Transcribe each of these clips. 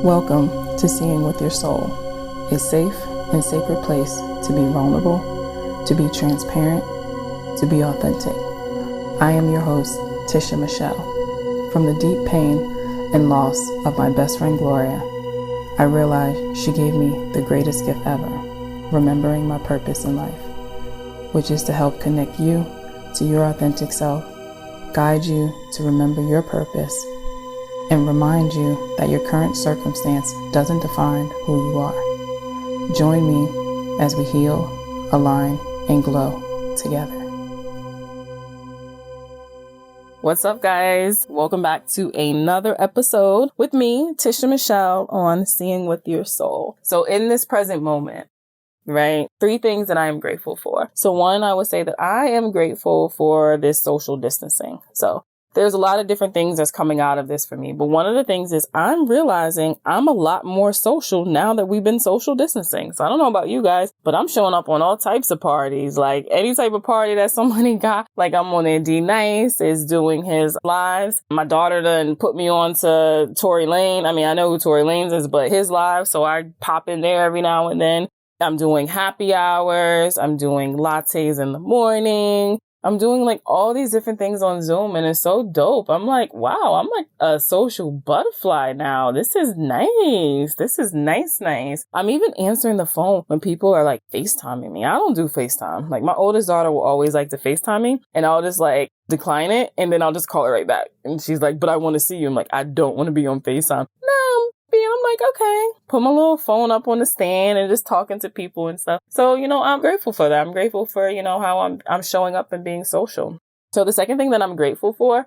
Welcome to Seeing with Your Soul, a safe and sacred place to be vulnerable, to be transparent, to be authentic. I am your host, Tisha Michelle. From the deep pain and loss of my best friend Gloria, I realized she gave me the greatest gift ever, remembering my purpose in life, which is to help connect you to your authentic self, guide you to remember your purpose, and remind you that your current circumstance doesn't define who you are. Join me as we heal, align, and glow together. What's up, guys? Welcome back to another episode with me, Tisha Michelle, on Seeing with Your Soul. So in this present moment, right, 3 things that I am grateful for. So one, I would say that I am grateful for this social distancing. So there's a lot of different things that's coming out of this for me. But one of the things is I'm realizing I'm a lot more social now that we've been social distancing. So I don't know about you guys, but I'm showing up on all types of parties, like any type of party that somebody got. Like I'm on there. D Nice is doing his lives. My daughter done put me on to Tory Lane. I mean, I know who Tory Lanez is, but his live. So I pop in there every now and then. I'm doing happy hours. I'm doing lattes in the morning. I'm doing like all these different things on Zoom, and it's so dope. I'm like, wow, I'm like a social butterfly now. This is nice. This is nice. I'm even answering the phone when people are like FaceTiming me. I don't do FaceTime. Like my oldest daughter will always like to FaceTime me, and I'll just like decline it, and then I'll just call her right back. And she's like, but I want to see you. I'm like, I don't want to be on FaceTime. No. I'm like, okay, put my little phone up on the stand and just talking to people and stuff. So, I'm grateful for that. I'm grateful for, how I'm showing up and being social. So the second thing that I'm grateful for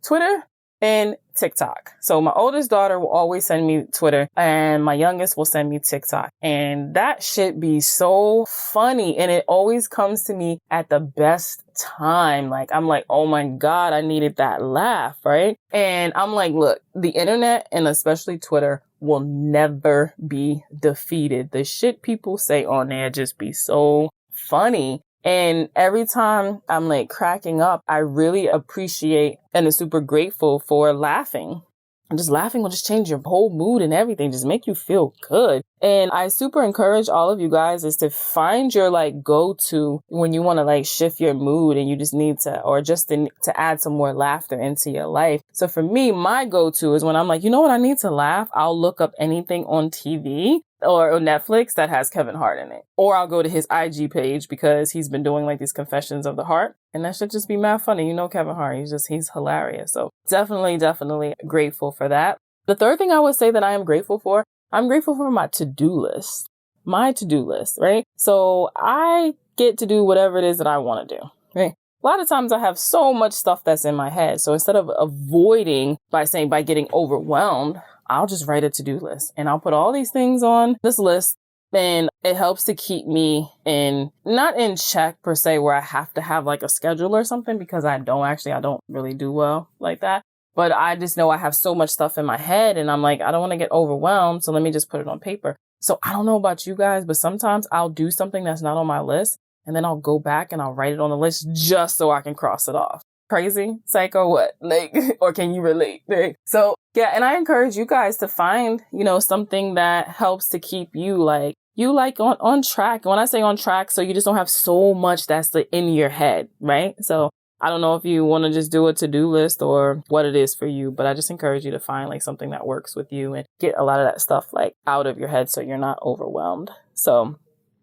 Twitter and TikTok. So my oldest daughter will always send me Twitter and my youngest will send me TikTok. And that shit be so funny. And it always comes to me at the best time. Like, I'm like, oh my God, I needed that laugh, right? And I'm like, look, the internet and especially Twitter will never be defeated. The shit people say on there just be so funny. And every time I'm like cracking up, I really appreciate and am super grateful for laughing. And just laughing will just change your whole mood and everything, just make you feel good. And I super encourage all of you guys is to find your like go-to when you want to like shift your mood and you just need to, or just to add some more laughter into your life. So for me, my go-to is when I'm like, you know what, I need to laugh. I'll look up anything on TV or on Netflix that has Kevin Hart in it. Or I'll go to his IG page because he's been doing like these confessions of the heart. And that should just be mad funny. You know, Kevin Hart, he's hilarious. So definitely grateful for that. The third thing I would say that I am grateful for, I'm grateful for my to-do list. My to-do list, right? So I get to do whatever it is that I want to do, right? A lot of times I have so much stuff that's in my head. So instead of avoiding by getting overwhelmed, I'll just write a to-do list and I'll put all these things on this list. And it helps to keep me not in check per se, where I have to have like a schedule or something, because I don't really do well like that. But I just know I have so much stuff in my head and I'm like, I don't want to get overwhelmed. So let me just put it on paper. So I don't know about you guys, but sometimes I'll do something that's not on my list and then I'll go back and I'll write it on the list just so I can cross it off. Crazy? Psycho? What? Like, or can you relate? Right? So yeah, and I encourage you guys to find, something that helps to keep you on track. When I say on track, so you just don't have so much that's in your head, right? So I don't know if you want to just do a to-do list or what it is for you, but I just encourage you to find like something that works with you and get a lot of that stuff like out of your head so you're not overwhelmed. So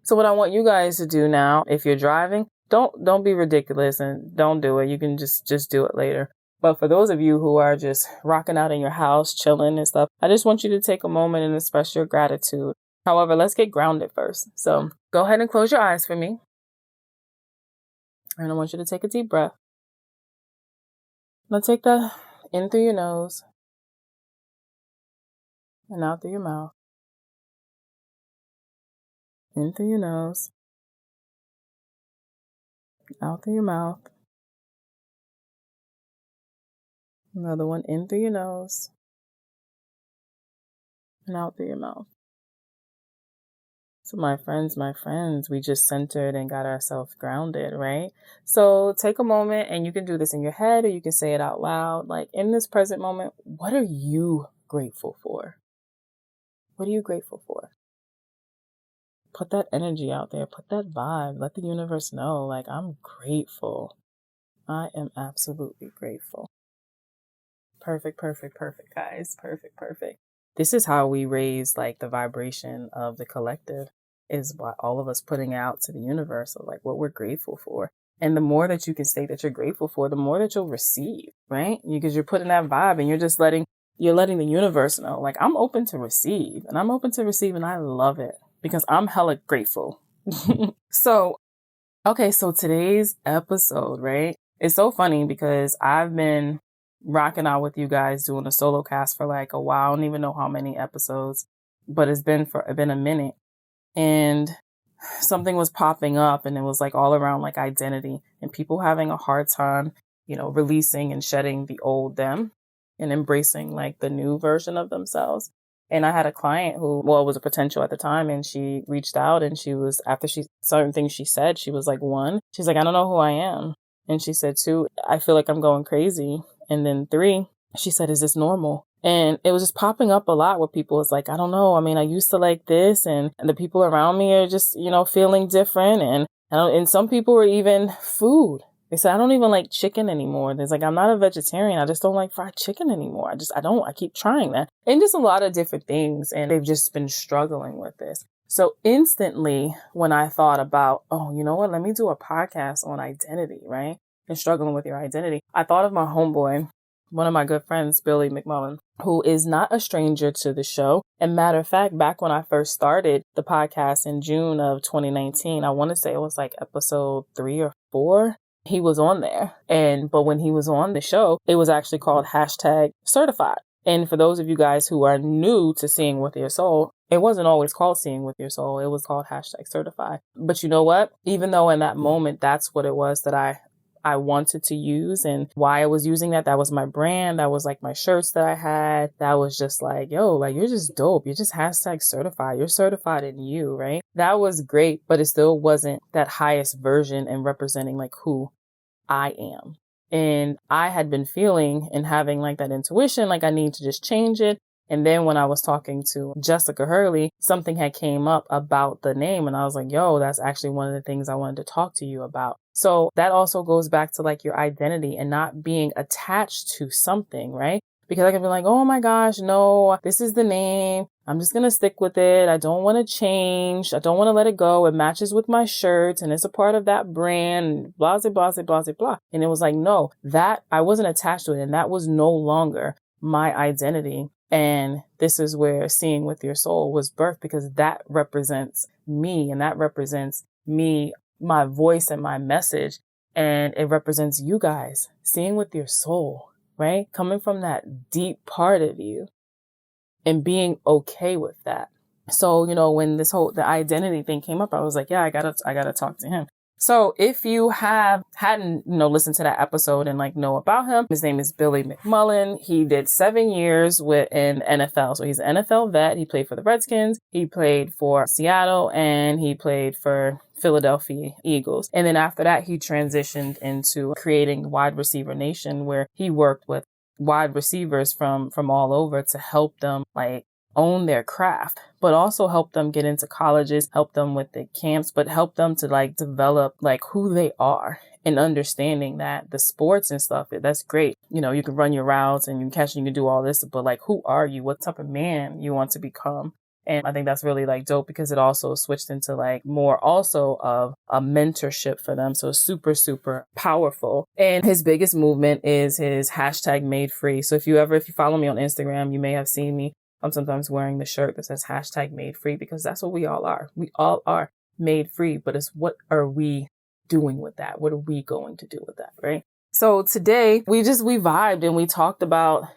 what I want you guys to do now, if you're driving, don't be ridiculous and don't do it. You can just do it later. But for those of you who are just rocking out in your house, chilling and stuff, I just want you to take a moment and express your gratitude. However, let's get grounded first. So go ahead and close your eyes for me. And I want you to take a deep breath. Now take that in through your nose and out through your mouth. In through your nose, out through your mouth. Another one in through your nose and out through your mouth. So my friends, we just centered and got ourselves grounded, right? So take a moment and you can do this in your head or you can say it out loud. Like in this present moment, what are you grateful for? What are you grateful for? Put that energy out there. Put that vibe. Let the universe know, like, I'm grateful. I am absolutely grateful. Perfect, guys. Perfect. This is how we raise like the vibration of the collective, is by all of us putting out to the universe of like what we're grateful for. And the more that you can state that you're grateful for, the more that you'll receive, right? Because you're putting that vibe and you're letting the universe know, like, I'm open to receive, and I'm open to receive, and I love it because I'm hella grateful. So today's episode, right? It's so funny because I've been rocking out with you guys doing a solo cast for like a while. I don't even know how many episodes, but it's been a minute. And something was popping up, and it was like all around like identity and people having a hard time, releasing and shedding the old them and embracing like the new version of themselves. And I had a client who, was a potential at the time, and she reached out, and after certain things she said, she was like, 1, she's like, I don't know who I am. And she said, 2, I feel like I'm going crazy. And then 3, she said, is this normal? And it was just popping up a lot where people was like, I don't know. I mean, I used to like this, and the people around me are just, feeling different. And some people were even food. They said, I don't even like chicken anymore. There's like, I'm not a vegetarian. I just don't like fried chicken anymore. I keep trying that. And just a lot of different things. And they've just been struggling with this. So instantly, when I thought about, you know what, let me do a podcast on identity, right? And struggling with your identity. I thought of my homeboy, one of my good friends, Billy McMullen, who is not a stranger to the show. And matter of fact, back when I first started the podcast in June of 2019, I want to say it was like episode 3 or 4. He was on there. But when he was on the show, it was actually called #certified. And for those of you guys who are new to Seeing With Your Soul, it wasn't always called Seeing With Your Soul. It was called #certified. But you know what? Even though in that moment, that's what it was that I wanted to use, and why I was using that was my brand. That was like my shirts that I had. That was just like, yo, like, you're just dope. You're just #certified. You're certified in you, right? That was great, but it still wasn't that highest version and representing like who I am. And I had been feeling and having like that intuition, like I need to just change it. And then when I was talking to Jessica Hurley, something had came up about the name, and I was like, yo, that's actually one of the things I wanted to talk to you about. So that also goes back to like your identity and not being attached to something, right? Because I can be like, oh my gosh, no, this is the name. I'm just going to stick with it. I don't want to change. I don't want to let it go. It matches with my shirts and it's a part of that brand, blah, blah, blah, blah, blah. And it was like, no, that I wasn't attached to it. And that was no longer my identity. And this is where Seeing With Your Soul was birthed, because that represents me, and that represents me, my voice and my message. And it represents you guys seeing with your soul, right? Coming from that deep part of you and being okay with that. So, when the identity thing came up, I was like, yeah, I gotta talk to him. So if you hadn't, listened to that episode and like know about him, his name is Billy McMullen. He did 7 years in NFL. So he's an NFL vet. He played for the Redskins. He played for Seattle, and he played for Philadelphia Eagles. And then after that, he transitioned into creating Wide Receiver Nation, where he worked with wide receivers from all over to help them like own their craft, but also help them get into colleges, help them with the camps, but help them to like develop like who they are, and understanding that the sports and stuff, that's great. You can run your routes and you can catch and you can do all this, but like, who are you? What type of man you want to become? And I think that's really like dope, because it also switched into like more also of a mentorship for them. So super, super powerful. And his biggest movement is his #MadeFree. So if you follow me on Instagram, you may have seen me. I'm sometimes wearing the shirt that says #MadeFree, because that's what we all are. We all are made free, but it's what are we doing with that? What are we going to do with that, right? So today we vibed and we talked about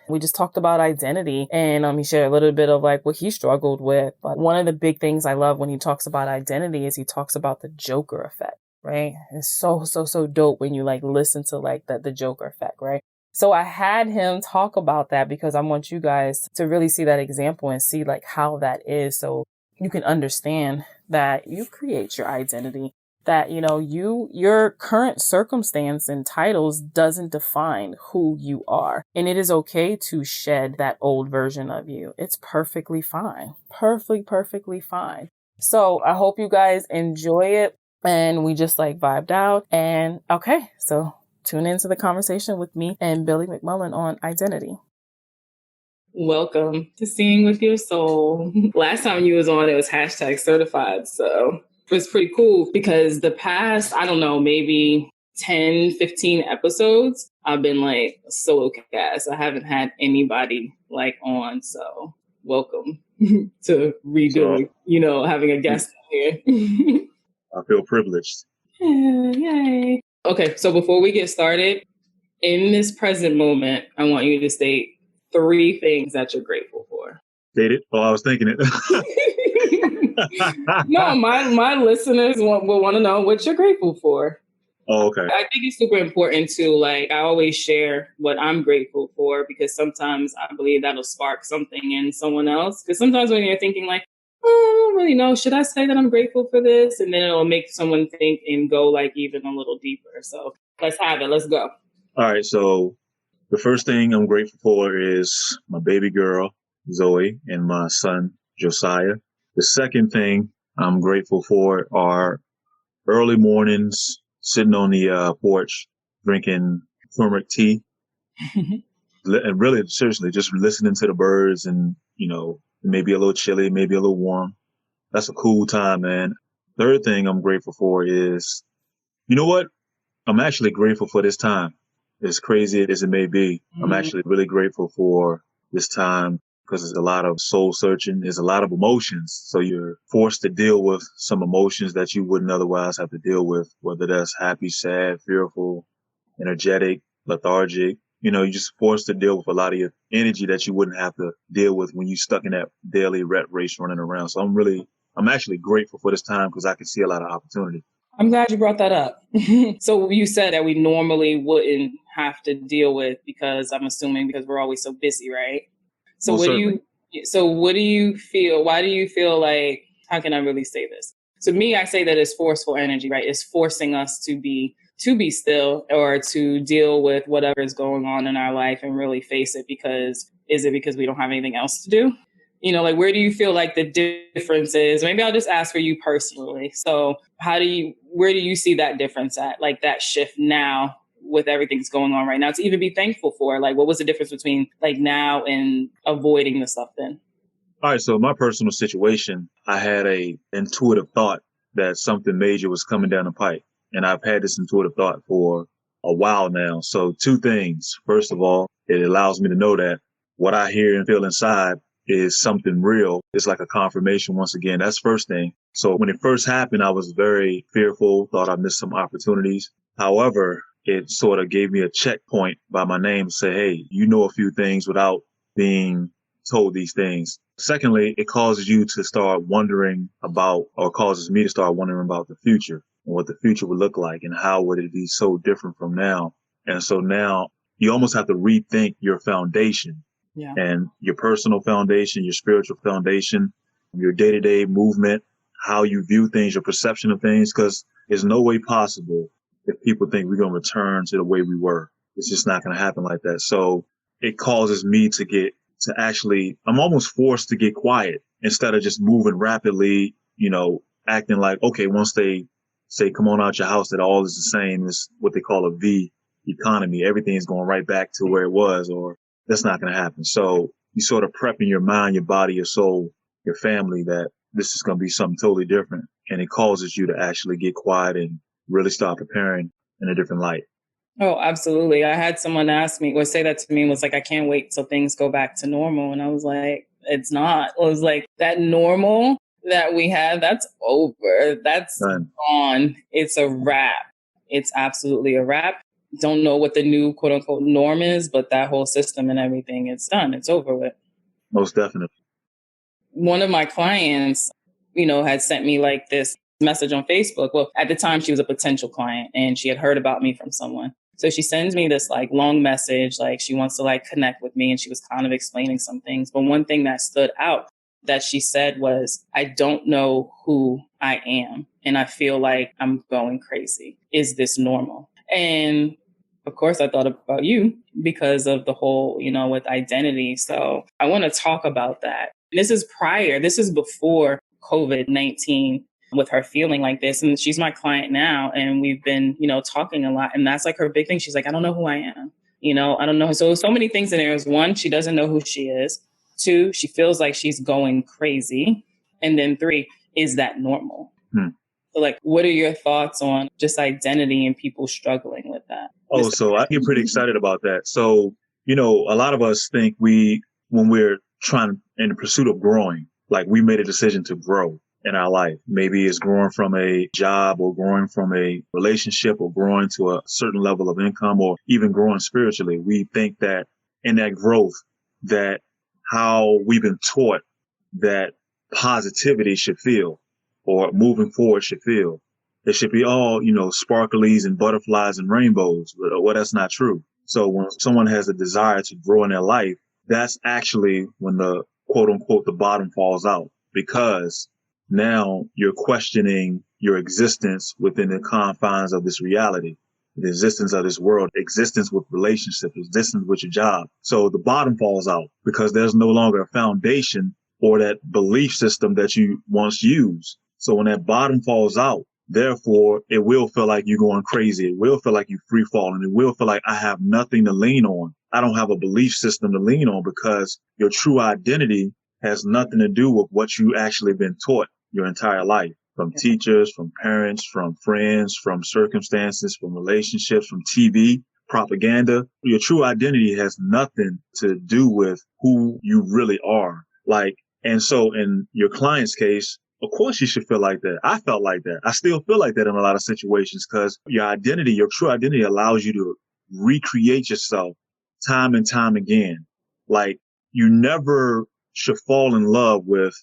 identity, and he shared a little bit of like what he struggled with. But one of the big things I love when he talks about identity is he talks about the Joker effect, right? It's so, so, so dope when you like listen to like the Joker effect, right? So I had him talk about that because I want you guys to really see that example and see like how that is, so you can understand that you create your identity, that, your current circumstance and titles doesn't define who you are. And it is okay to shed that old version of you. It's perfectly fine. Perfectly fine. So I hope you guys enjoy it. And we just vibed out. And okay, so tune into the conversation with me and Billy McMullen on identity. Welcome to Seeing with Your Soul. Last time you was on, it was #certified. So it was pretty cool because the past, I don't know, maybe 10, 15 episodes, I've been solo cast. I haven't had anybody on. So welcome to redoing, having a guest here. I feel privileged. Yay. Okay, so before we get started, in this present moment, I want you to state 3 things that you're grateful for. State it? Oh, I was thinking it. No, my listeners will want to know what you're grateful for. Oh, okay. I think it's super important to I always share what I'm grateful for because sometimes I believe that'll spark something in someone else. Because sometimes when you're thinking I don't really know, should I say that I'm grateful for this? And then it'll make someone think and go even a little deeper. So let's have it. Let's go. All right. So the first thing I'm grateful for is my baby girl, Zoe, and my son, Josiah. The second thing I'm grateful for are early mornings sitting on the porch drinking turmeric tea. And really, seriously, just listening to the birds and, maybe a little chilly, maybe a little warm. That's a cool time, man. Third thing I'm grateful for is, you know what? I'm actually grateful for this time. As crazy as it may be, I'm actually really grateful for this time because there's a lot of soul searching. There's a lot of emotions. So you're forced to deal with some emotions that you wouldn't otherwise have to deal with, whether that's happy, sad, fearful, energetic, lethargic. You're just forced to deal with a lot of your energy that you wouldn't have to deal with when you're stuck in that daily rat race running around. So I'm actually grateful for this time because I can see a lot of opportunity. I'm glad you brought that up. So you said that we normally wouldn't have to deal with because I'm assuming because we're always so busy, right? So what do you feel? Why do you feel how can I really say this? To me, I say that it's forceful energy, right? It's forcing us to be still or to deal with whatever is going on in our life and really face it is it because we don't have anything else to do? Where do you feel the difference is? Maybe I'll just ask for you personally. So where do you see that difference at? That shift now with everything that's going on right now to even be thankful for? What was the difference between now and avoiding the stuff then? All right. So my personal situation, I had a intuitive thought that something major was coming down the pipe. And I've had this intuitive thought for a while now. So 2 things. First of all, it allows me to know that what I hear and feel inside is something real. It's like a confirmation once again. That's first thing. So when it first happened, I was very fearful, thought I missed some opportunities. However, it sort of gave me a checkpoint by my name to say, hey, you know a few things without being told these things. Secondly, it causes you to start wondering about, or causes me to start wondering about the future and what the future would look like and how would it be so different from now. And so now you almost have to rethink your foundation. Yeah. And your personal foundation, your spiritual foundation, your day-to-day movement, how you view things, your perception of things, because there's no way possible if people think we're going to return to the way we were. It's just not going to happen like that. So it causes me I'm almost forced to get quiet instead of just moving rapidly, acting like, okay, once they say, come on out your house, that all is the same. It's what they call a V economy. Everything's going right back to where it was, or that's not going to happen. So you sort of prep in your mind, your body, your soul, your family that this is going to be something totally different. And it causes you to actually get quiet and really start preparing in a different light. Oh, absolutely. I had someone ask me, say that to me and was I can't wait till things go back to normal. And I was it's not. It was that normal that we had, that's over. That's gone. It's a wrap. It's absolutely a wrap. Don't know what the new quote unquote norm is, but that whole system and everything, it's done. It's over with. Most definitely. One of my clients, had sent me this message on Facebook. Well, at the time she was a potential client and she had heard about me from someone. So she sends me this long message, she wants to connect with me. And she was kind of explaining some things. But one thing that stood out that she said was, I don't know who I am. And I feel like I'm going crazy. Is this normal? And of course, I thought about you because of the whole, with identity. So I want to talk about that. This is before COVID-19 with her feeling like this. And she's my client now. And we've been, talking a lot. And that's like her big thing. She's like, I don't know who I am. I don't know. So many things in there is one, she doesn't know who she is. Two, she feels like she's going crazy. And then three, is that normal? So like, what are your thoughts on just identity and people struggling with that? Oh, so I get pretty excited about that. So, a lot of us think when we're trying in the pursuit of growing, like we made a decision to grow in our life. Maybe it's growing from a job or growing from a relationship or growing to a certain level of income or even growing spiritually. We think that in that growth, that how we've been taught that positivity should feel or moving forward should feel. It should be all, sparklies and butterflies and rainbows. Well, that's not true. So when someone has a desire to grow in their life, that's actually when the quote unquote, the bottom falls out, because now you're questioning your existence within the confines of this reality, the existence of this world, existence with relationships, existence with your job. So the bottom falls out because there's no longer a foundation or that belief system that you once used. So when that bottom falls out, therefore, it will feel like you're going crazy. It will feel like you're free falling. It will feel like I have nothing to lean on. I don't have a belief system to lean on, because your true identity has nothing to do with what you actually been taught your entire life, from teachers, from parents, from friends, from circumstances, from relationships, from TV, propaganda. Your true identity has nothing to do with who you really are. And so in your client's case, of course you should feel like that. I felt like that. I still feel like that in a lot of situations, because your identity, your true identity, allows you to recreate yourself time and time again. Like, you never should fall in love with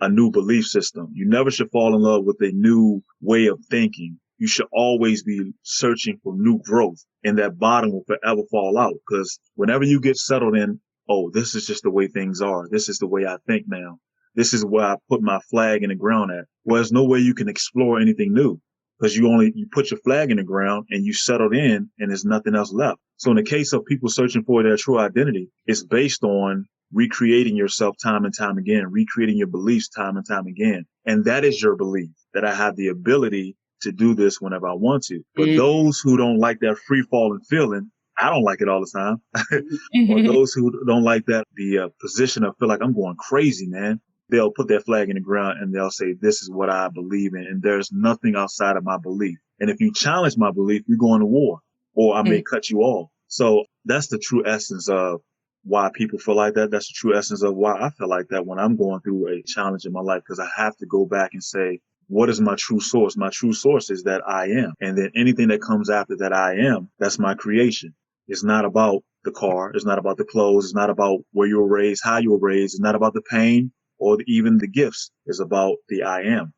a new belief system. You never should fall in love with a new way of thinking. You should always be searching for new growth, and that bottom will forever fall out, because whenever you get settled in, oh, this is just the way things are. This is the way I think now. This is where I put my flag in the ground at. Well, there's no way you can explore anything new, because you put your flag in the ground and you settled in and there's nothing else left. So in the case of people searching for their true identity, it's based on recreating yourself time and time again, recreating your beliefs time and time again. And that is your belief, that I have the ability to do this whenever I want to. But those who don't like that free falling feeling, I don't like it all the time. Or those who don't like that, the position of feel like I'm going crazy, man, they'll put their flag in the ground and they'll say, this is what I believe in, and there's nothing outside of my belief. And if you challenge my belief, you're going to war, or I may cut you off. So that's the true essence of why people feel like that. That's the true essence of why I feel like that when I'm going through a challenge in my life, because I have to go back and say, what is my true source? My true source is that I am. And then anything that comes after that I am, that's my creation. It's not about the car. It's not about the clothes. It's not about where you were raised, how you were raised. It's not about the pain or even the gifts. It's about the I am.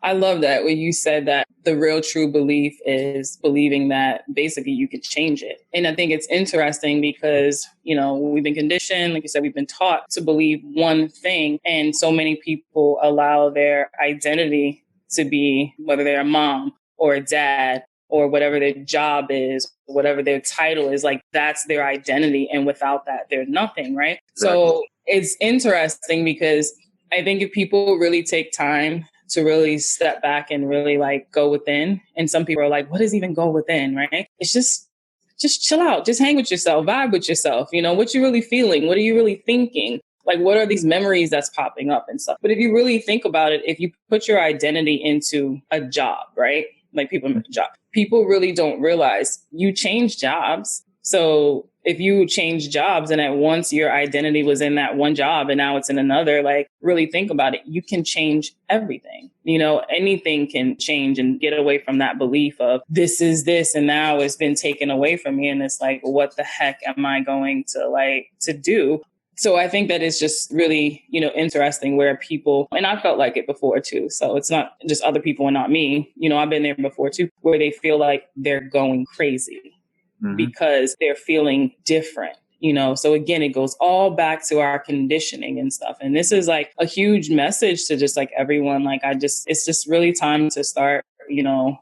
I love that when you said that the real true belief is believing that basically you could change it. And I think it's interesting because, we've been conditioned, like you said, we've been taught to believe one thing. And so many people allow their identity to be, whether they're a mom or a dad or whatever their job is, whatever their title is, like that's their identity. And without that, they're nothing, right? Exactly. So it's interesting because I think if people really take time to really step back and really go within, and some people are like, what does even go within, right? It's just chill out, just hang with yourself, vibe with yourself. What you really feeling? What are you really thinking? Like, what are these memories that's popping up and stuff? But if you really think about it, if you put your identity into a job, right? Like people in a job, people really don't realize you change jobs. So if you change jobs and at once your identity was in that one job and now it's in another, really think about it. You can change everything. Anything can change and get away from that belief of this is this and now it's been taken away from me. And it's like, what the heck am I going to do? So I think that it's just really, interesting where people, and I felt like it before too. So it's not just other people and not me. I've been there before too, where they feel like they're going crazy. Mm-hmm. Because they're feeling different. So again, it goes all back to our conditioning and stuff. And this is like a huge message to just like everyone. Like it's just really time to start,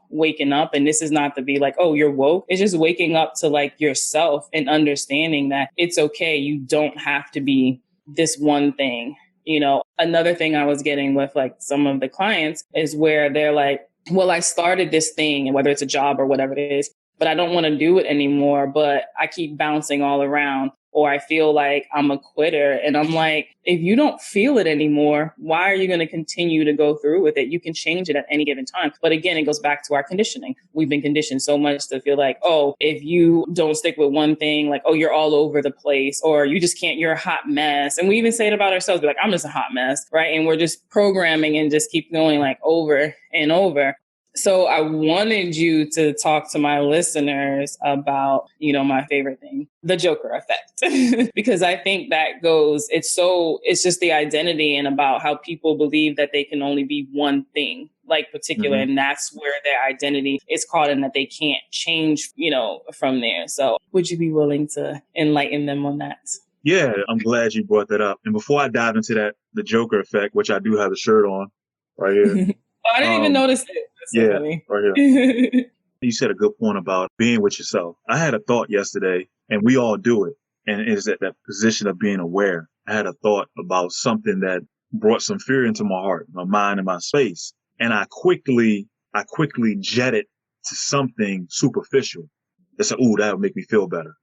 waking up. And this is not to be like, oh, you're woke. It's just waking up to like yourself and understanding that it's okay. You don't have to be this one thing. Another thing I was getting with like some of the clients is where they're like, well, I started this thing, and whether it's a job or whatever it is, but I don't want to do it anymore, but I keep bouncing all around, or I feel like I'm a quitter. And I'm like, if you don't feel it anymore, why are you going to continue to go through with it? You can change it at any given time. But again, it goes back to our conditioning. We've been conditioned so much to feel like, oh, if you don't stick with one thing, like, oh, you're all over the place, or you just can't, you're a hot mess. And we even say it about ourselves, we're like, I'm just a hot mess, right? And we're just programming and just keep going like over and over. So I wanted you to talk to my listeners about, my favorite thing, the Joker effect, because I think that it's just the identity and about how people believe that they can only be one thing, like particular. Mm-hmm. And that's where their identity is caught and that they can't change, from there. So would you be willing to enlighten them on that? Yeah, I'm glad you brought that up. And before I dive into that, the Joker effect, which I do have the shirt on right here. I didn't even notice it. So funny. Right here. You said a good point about being with yourself. I had a thought yesterday, and we all do it, and it is at that position of being aware. I had a thought about something that brought some fear into my heart, my mind, and my space, and I quickly jetted to something superficial. They said, "Ooh, that would make me feel better."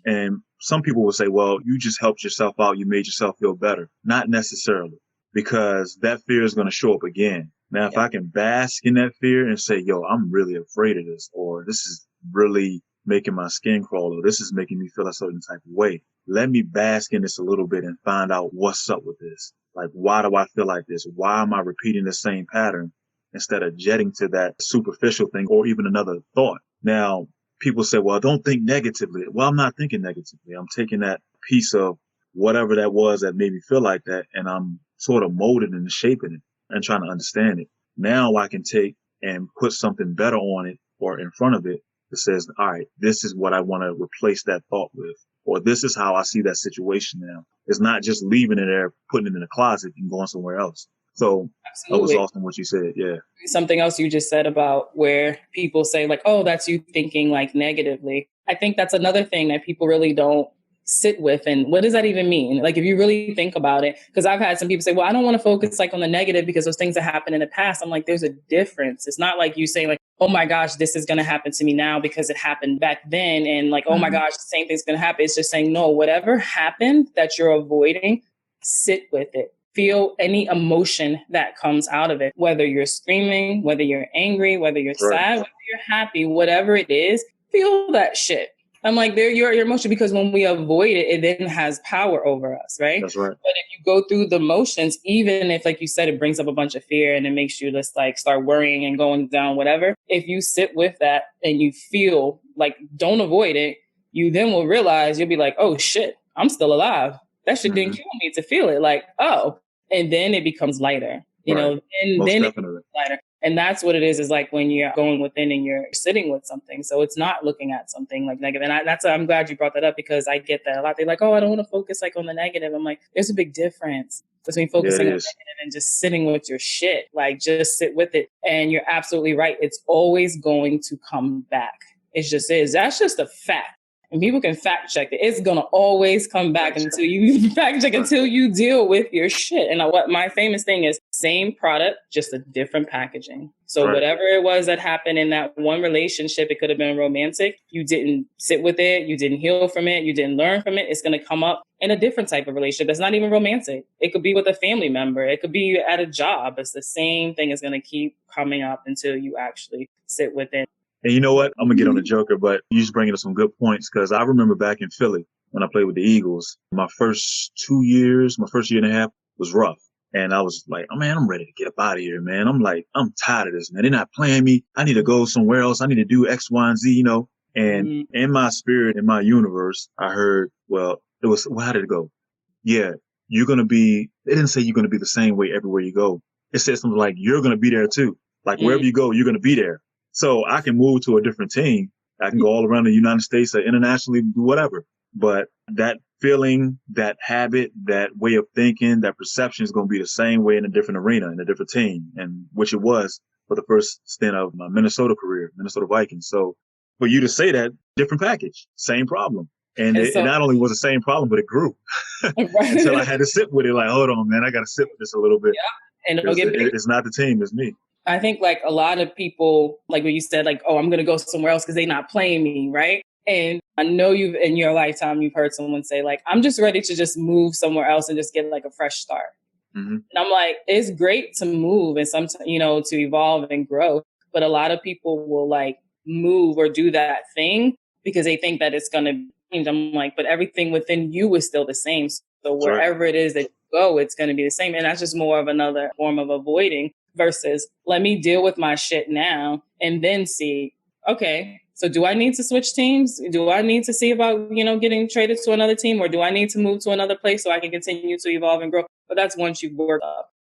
And some people will say, "Well, you just helped yourself out. You made yourself feel better." Not necessarily, because that fear is going to show up again. Now, if I can bask in that fear and say, yo, I'm really afraid of this, or this is really making my skin crawl, or this is making me feel a certain type of way, let me bask in this a little bit and find out what's up with this. Like, why do I feel like this? Why am I repeating the same pattern instead of jetting to that superficial thing or even another thought? Now, people say, well, don't think negatively. Well, I'm not thinking negatively. I'm taking that piece of whatever that was that made me feel like that, and I'm sort of molding and shaping it and trying to understand it. Now I can take and put something better on it or in front of it that says, all right, this is what I want to replace that thought with, or this is how I see that situation now. It's not just leaving it there, putting it in the closet and going somewhere else. So Absolutely. That was awesome what you said. Yeah. Something else you just said about where people say like, oh, that's you thinking like negatively. I think that's another thing that people really don't sit with. And what does that even mean? Like, if you really think about it, because I've had some people say, well, I don't want to focus like on the negative because those things that happened in the past. I'm like, there's a difference. It's not like you saying like, oh my gosh, this is going to happen to me now because it happened back then. And like, oh my gosh, the same thing's going to happen. It's just saying, no, whatever happened that you're avoiding, sit with it. Feel any emotion that comes out of it, whether you're screaming, whether you're angry, whether you're sad, whether you're happy, whatever it is, feel that shit. I'm like, they're your emotion, because when we avoid it, it then has power over us, right? That's right. But if you go through the motions, even if, like you said, it brings up a bunch of fear and it makes you just like start worrying and going down, whatever. If you sit with that and you feel like, don't avoid it, you then will realize, you'll be like, oh shit, I'm still alive. That shit didn't kill me to feel it. Like, oh, and then it becomes lighter, you know, and then it becomes lighter. And that's what it is like when you're going within and you're sitting with something. So it's not looking at something like negative. And I'm glad you brought that up, because I get that a lot. They're like, oh, I don't want to focus like on the negative. I'm like, there's a big difference between focusing on the negative and just sitting with your shit. Like, just sit with it. And you're absolutely right. It's always going to come back. It just is. That's just a fact. And people can fact check it. It's going to always come back until you fact check, until you deal with your shit. And what my famous thing is, same product, just a different packaging. So whatever it was that happened in that one relationship, it could have been romantic. You didn't sit with it. You didn't heal from it. You didn't learn from it. It's going to come up in a different type of relationship that's not even romantic. It could be with a family member. It could be at a job. It's the same thing. Is going to keep coming up until you actually sit with it. And you know what? I'm going to get on the Joker, but you just bringing up some good points, because I remember back in Philly when I played with the Eagles, my first 2 years, my first year and a half was rough. And I was like, oh, man, I'm ready to get up out of here, man. I'm like, I'm tired of this, man. They're not playing me. I need to go somewhere else. I need to do X, Y, and Z, you know. And in my spirit, in my universe, I heard, how did it go? Yeah, you're going to be, they didn't say you're going to be the same way everywhere you go. It said something like, you're going to be there too. Like wherever you go, you're going to be there. So I can move to a different team. I can go all around the United States or internationally, do whatever. But that feeling, that habit, that way of thinking, that perception is going to be the same way in a different arena, in a different team, and which it was for the first stint of my Minnesota career, Minnesota Vikings. So for you to say that, different package, same problem. And And it so, not only was the same problem, but it grew until I right. had to sit with it. Like, hold on, man, I got to sit with this a little bit And it'll because get bigger. it's not the team, it's me. I think like a lot of people, like what you said, like, oh, I'm going to go somewhere else because they're not playing me, right? And I know you've in your lifetime, you've heard someone say like, I'm just ready to just move somewhere else and just get like a fresh start. Mm-hmm. And I'm like, it's great to move and sometimes, to evolve and grow. But a lot of people will like move or do that thing because they think that it's going to change. I'm like, but everything within you is still the same. So wherever it is that you go, it's going to be the same. And that's just more of another form of avoiding versus let me deal with my shit now and then see, okay, so do I need to switch teams? Do I need to see about, getting traded to another team, or do I need to move to another place so I can continue to evolve and grow? But that's once you've worked up.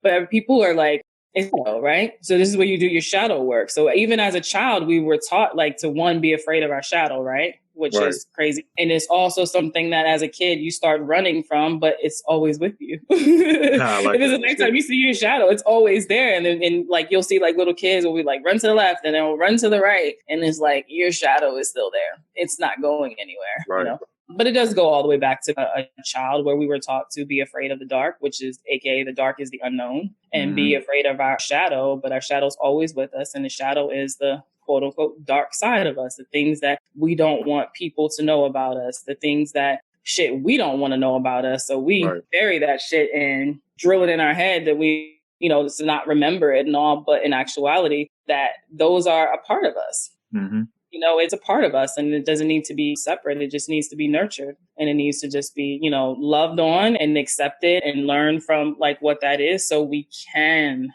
But people are like, right? So this is where you do your shadow work. So even as a child, we were taught like to be afraid of our shadow, right? Which is crazy. And it's also something that as a kid you start running from, but it's always with you. If it's the next time you see your shadow, it's always there. And like you'll see like little kids will be like run to the left and then will run to the right. And it's like your shadow is still there. It's not going anywhere. Right. But it does go all the way back to a child where we were taught to be afraid of the dark, which is AKA the dark is the unknown, and be afraid of our shadow. But our shadow's always with us. And the shadow is the quote unquote dark side of us, the things that we don't want people to know about us, the things that shit we don't want to know about us. So we bury that shit and drill it in our head that we, to not remember it and all. But in actuality, that those are a part of us. Mm-hmm. It's a part of us and it doesn't need to be separate. It just needs to be nurtured and it needs to just be, loved on and accepted and learn from like what that is so we can,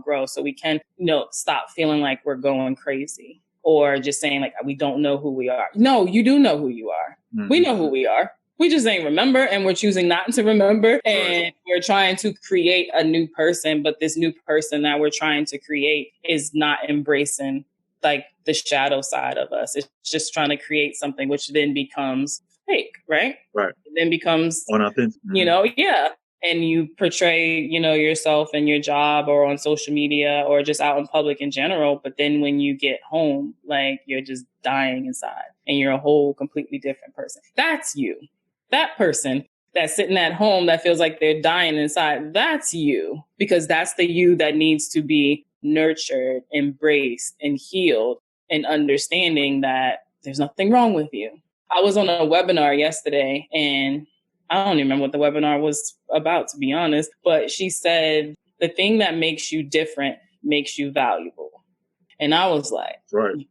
grow. So we can, stop feeling like we're going crazy or just saying like, we don't know who we are. No, you do know who you are. Mm-hmm. We know who we are. We just ain't remember and we're choosing not to remember and we're trying to create a new person. But this new person that we're trying to create is not embracing like the shadow side of us. It's just trying to create something which then becomes fake, right? Right. It then becomes, unauthentic. And you portray, yourself and your job or on social media or just out in public in general. But then when you get home, like you're just dying inside and you're a whole completely different person. That's you. That person that's sitting at home that feels like they're dying inside. That's you, because that's the you that needs to be nurtured, embraced, and healed, and understanding that there's nothing wrong with you. I was on a webinar yesterday and I don't even remember what the webinar was about, to be honest, but she said, the thing that makes you different makes you valuable. And I was like, right.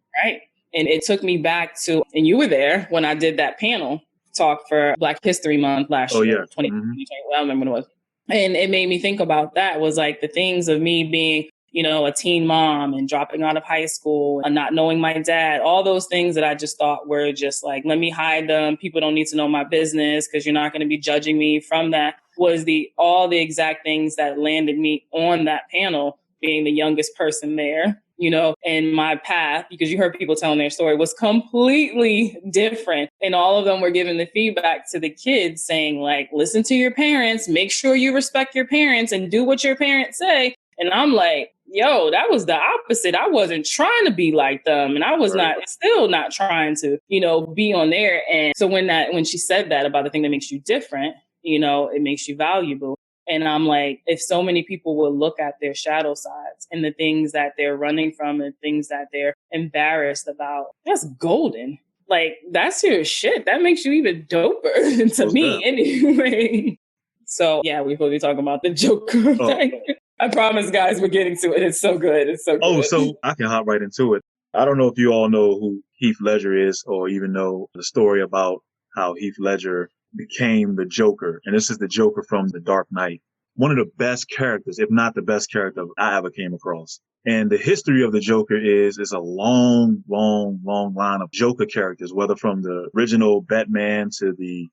And it took me back to, and you were there when I did that panel talk for Black History Month last year, 2020, I don't remember what it was. And it made me think about that was like the things of me being, a teen mom and dropping out of high school and not knowing my dad, all those things that I just thought were just like, let me hide them. People don't need to know my business because you're not going to be judging me from that, was all the exact things that landed me on that panel, being the youngest person there, and my path, because you heard people telling their story, was completely different. And all of them were giving the feedback to the kids saying like, listen to your parents, make sure you respect your parents and do what your parents say. And I'm like, yo, that was the opposite. I wasn't trying to be like them. And I was still not trying to, be on there. And so when she said that about the thing that makes you different, it makes you valuable. And I'm like, if so many people will look at their shadow sides and the things that they're running from and things that they're embarrassed about, that's golden. Like, that's your shit. That makes you even doper to me anyway. So yeah, we will be talking about the Joker thing. I promise, guys, we're getting to it. It's so good. It's so good. Oh, so I can hop right into it. I don't know if you all know who Heath Ledger is or even know the story about how Heath Ledger became the Joker. And this is the Joker from The Dark Knight. One of the best characters, if not the best character I ever came across. And the history of the Joker is a long, long, long line of Joker characters, whether from the original Batman to the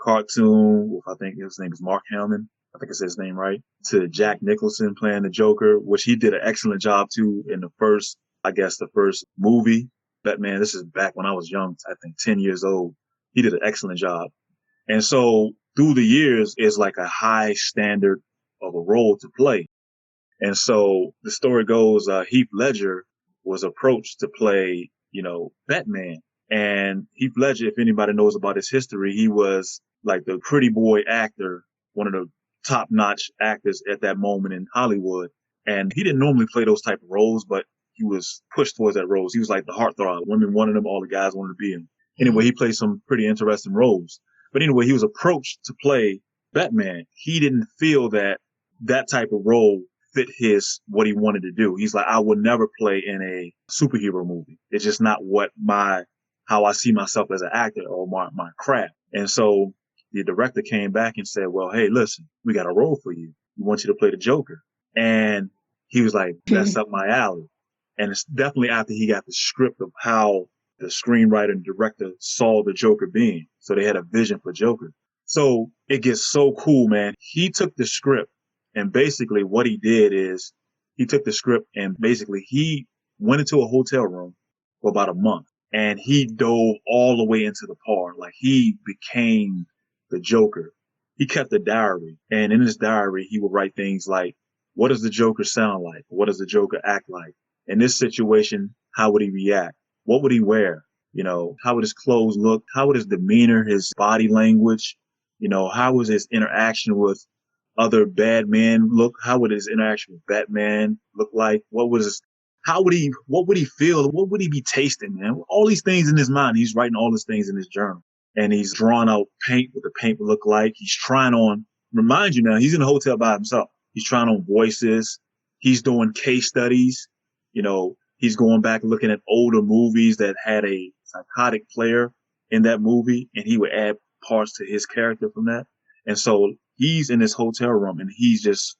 cartoon, I think his name is Mark Hamill. I think it's his name, right? To Jack Nicholson playing the Joker, which he did an excellent job too in the first movie. Batman, this is back when I was young, I think 10 years old. He did an excellent job. And so through the years, it's like a high standard of a role to play. And so the story goes, Heath Ledger was approached to play, Batman. And Heath Ledger, if anybody knows about his history, he was like the pretty boy actor, one of the top notch actors at that moment in Hollywood. And he didn't normally play those type of roles, but he was pushed towards that roles. He was like the heartthrob. Women wanted him, all the guys wanted to be him. Anyway, he played some pretty interesting roles. But anyway, he was approached to play Batman. He didn't feel that that type of role fit what he wanted to do. He's like, I would never play in a superhero movie. It's just not how I see myself as an actor or my craft. And so the director came back and said, well, hey, listen, we got a role for you. We want you to play the Joker. And he was like, that's up my alley. And it's definitely after he got the script of how the screenwriter and director saw the Joker being. So they had a vision for Joker. So it gets so cool, man. He took the script, and basically what he did is he took the script and basically he went into a hotel room for about a month and he dove all the way into the part. Like he became the Joker. He kept a diary, and in his diary, he would write things like, what does the Joker sound like? What does the Joker act like? In this situation, how would he react? What would he wear? How would his clothes look? How would his demeanor, his body language, how was his interaction with other bad men look? How would his interaction with Batman look like? What would he feel? What would he be tasting, man? All these things in his mind. He's writing all these things in his journal, and he's drawing out paint, what the paint would look like. He's trying on, remind you now, he's in a hotel by himself. He's trying on voices. He's doing case studies. He's going back and looking at older movies that had a psychotic player in that movie, and he would add parts to his character from that. And so he's in this hotel room and he's just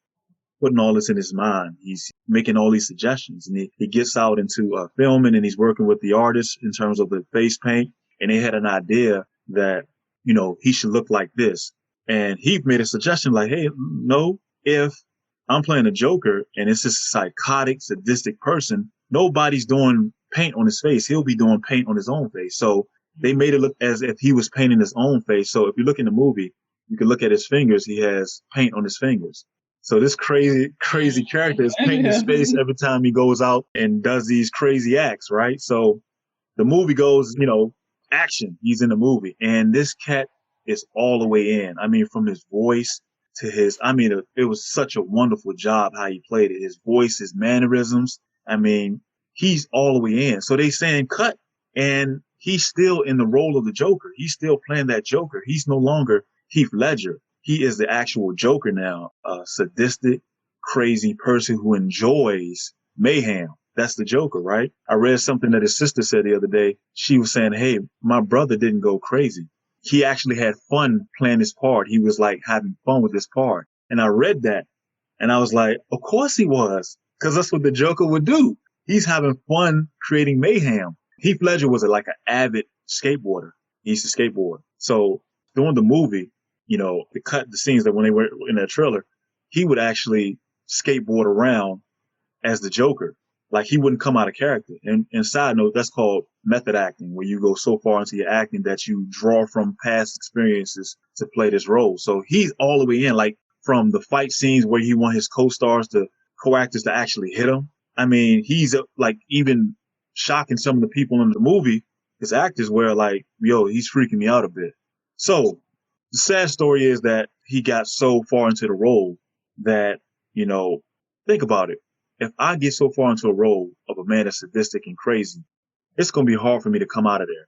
putting all this in his mind. He's making all these suggestions, and he gets out into filming, and he's working with the artist in terms of the face paint. And they had an idea that, he should look like this. And he made a suggestion like, hey, no, if I'm playing a Joker and it's this psychotic, sadistic person, nobody's doing paint on his face. He'll be doing paint on his own face. So they made it look as if he was painting his own face. So if you look in the movie, you can look at his fingers. He has paint on his fingers. So this crazy character is painting his face every time he goes out and does these crazy acts, right? So the movie goes, action. He's in the movie. And this cat is all the way in. I mean, from his voice to it was such a wonderful job how he played it. His voice, his mannerisms. I mean, he's all the way in. So they saying cut, and he's still in the role of the Joker. He's still playing that Joker. He's no longer Heath Ledger. He is the actual Joker now, a sadistic, crazy person who enjoys mayhem. That's the Joker, right? I read something that his sister said the other day. She was saying, hey, my brother didn't go crazy. He actually had fun playing his part. He was like having fun with his part. And I read that and I was like, of course he was, because that's what the Joker would do. He's having fun creating mayhem. Heath Ledger was like an avid skateboarder. He used to skateboard. So during the movie, the scenes that when they were in that trailer, he would actually skateboard around as the Joker. Like he wouldn't come out of character. And side note, that's called method acting, where you go so far into your acting that you draw from past experiences to play this role. So he's all the way in, like from the fight scenes where he want his co-stars to co-actors to actually hit him. I mean, he's like even shocking some of the people in the movie, his actors, where like, yo, he's freaking me out a bit. So the sad story is that he got so far into the role that, think about it. If I get so far into a role of a man that's sadistic and crazy, it's going to be hard for me to come out of there,